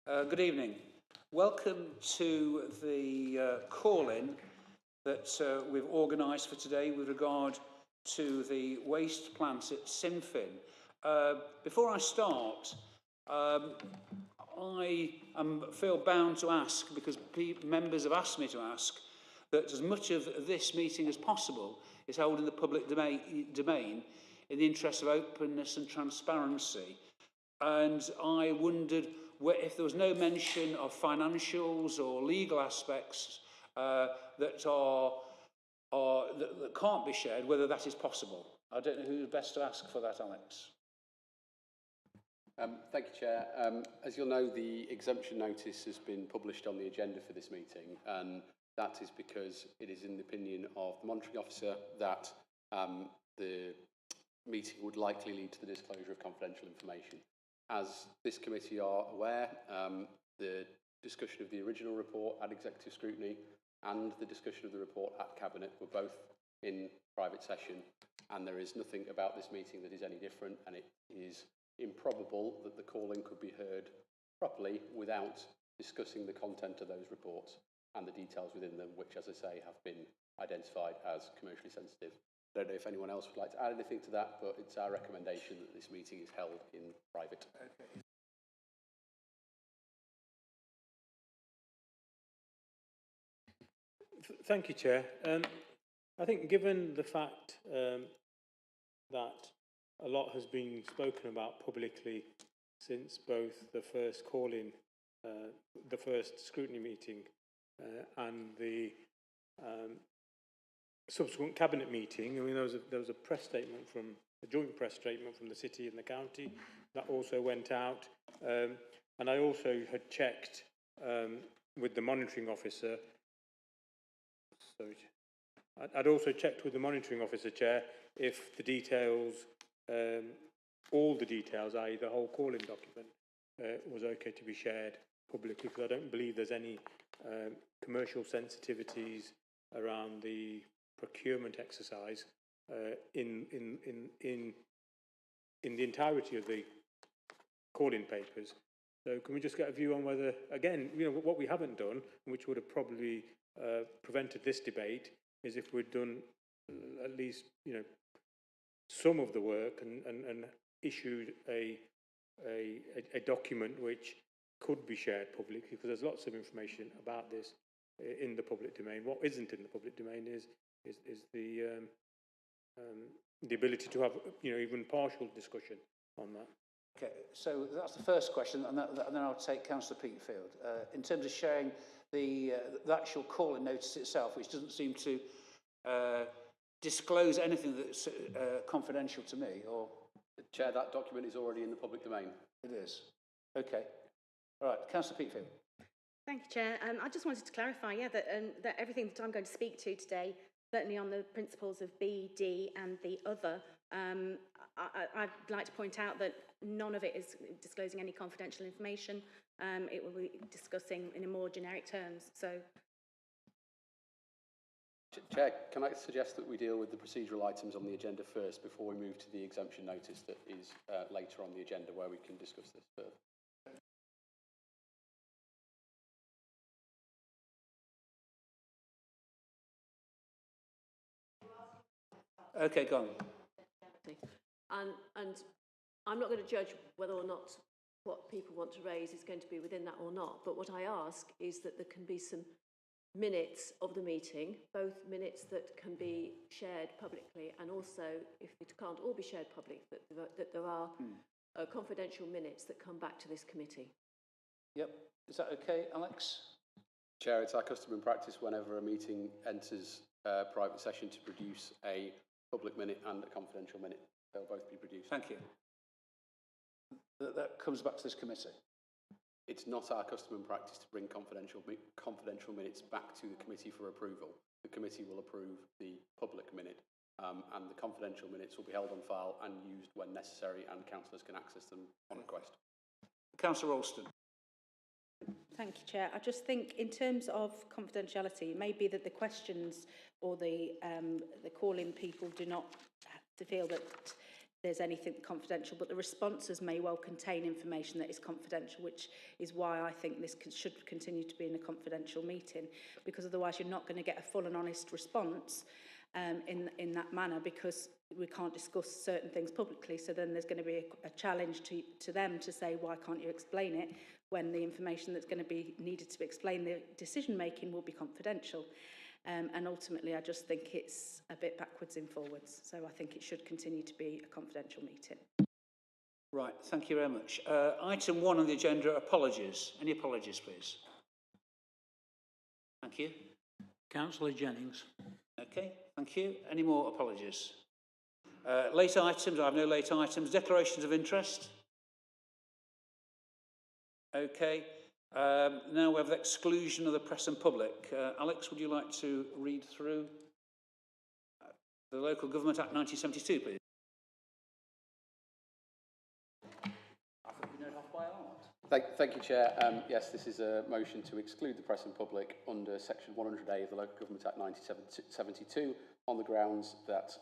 Good evening. Welcome to the call-in that we've organised for today with regard to the waste plant at Sinfin. Before I start, I feel bound to ask, because members have asked me to ask, that as much of this meeting as possible is held in the public domain in the interest of openness and transparency. And I wondered if there was no mention of financials or legal aspects that can't be shared, whether that is possible. I don't know who's best to ask for that, Alex. Thank you, Chair. As you'll know, the exemption notice has been published on the agenda for this meeting, and that is because it is in the opinion of the monitoring officer that the meeting would likely lead to the disclosure of confidential information. As this committee are aware, the discussion of the original report at executive scrutiny and the discussion of the report at Cabinet were both in private session, and there is nothing about this meeting that is any different, and it is improbable that the calling could be heard properly without discussing the content of those reports and the details within them, which, as I say, have been identified as commercially sensitive. I don't know if anyone else would like to add anything to that, but it's our recommendation that this meeting is held in private. Okay. Thank you, Chair. I think given the fact that a lot has been spoken about publicly since both the first call-in, the first scrutiny meeting and the subsequent Cabinet meeting, I mean, there was a press statement a joint press statement from the city and the county that also went out, and I also had checked with the monitoring officer. Sorry, I'd also checked with the monitoring officer, Chair, if the details, all the details, i.e. the whole call-in document, was okay to be shared publicly, because I don't believe there's any commercial sensitivities around the procurement exercise in the entirety of the call-in papers. So can we just get a view on whether, again, what we haven't done, which would have probably prevented this debate, is if we'd done at least some of the work and issued a document which could be shared publicly, because there's lots of information about this in the public domain. What isn't in the public domain is the ability to have even partial discussion on that. Okay, so that's the first question, and then I'll take Councillor Peterfield. In terms of sharing the actual call-in notice itself, which doesn't seem to disclose anything that's confidential to me, or... Chair, that document is already in the public domain. It is. Okay. All right, Councillor Peterfield. Thank you, Chair. I just wanted to clarify, that everything that I'm going to speak to today, certainly on the principles of B, D and the other, I'd like to point out that none of it is disclosing any confidential information. It will be discussing in a more generic terms. So, Chair, can I suggest that we deal with the procedural items on the agenda first before we move to the exemption notice that is later on the agenda, where we can discuss this further? Okay, go on. And I'm not going to judge whether or not what people want to raise is going to be within that or not. But what I ask is that there can be some minutes of the meeting, both minutes that can be shared publicly, and also, if it can't all be shared publicly, that there are confidential minutes that come back to this committee. Yep. Is that okay, Alex? Chair, it's our custom and practice whenever a meeting enters private session to produce a public minute and a confidential minute. They'll both be produced. Thank you. That comes back to this committee. It's not our custom and practice to bring confidential minutes back to the committee for approval. The committee will approve the public minute, and the confidential minutes will be held on file and used when necessary, and councillors can access them on request. Councillor Ralston. thank you, Chair. I just think in terms of confidentiality, it may be that the questions or the call-in people do not feel that there's anything confidential, but the responses may well contain information that is confidential, which is why I think this should continue to be in a confidential meeting, because otherwise you're not going to get a full and honest response in that manner, because we can't discuss certain things publicly. So then there's going to be a challenge to them to say, why can't you explain it, when the information that's going to be needed to explain the decision making will be confidential. And ultimately, I just think it's a bit backwards and forwards. So I think it should continue to be a confidential meeting. Right, thank you very much. Item 1 on the agenda, apologies. Any apologies, please? Thank you. Councillor Jennings. Okay, thank you. Any more apologies? Late items, I have no late items. Declarations of interest? Okay. Now we have the exclusion of the press and public. Alex, would you like to read through the Local Government Act 1972, please? I think we know it off by heart. Thank you, Chair. Yes, this is a motion to exclude the press and public under Section 100A of the Local Government Act 1972 on the grounds that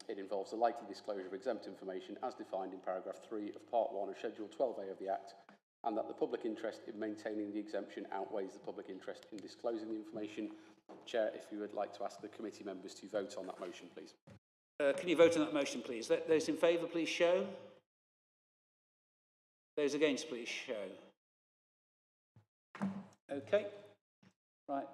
it involves the likely disclosure of exempt information as defined in paragraph 3 of Part 1 of Schedule 12A of the Act, and that the public interest in maintaining the exemption outweighs the public interest in disclosing the information. Chair, if you would like to ask the committee members to vote on that motion, please. Can you vote on that motion, please? Those in favour, please show. Those against, please show. Okay. Right,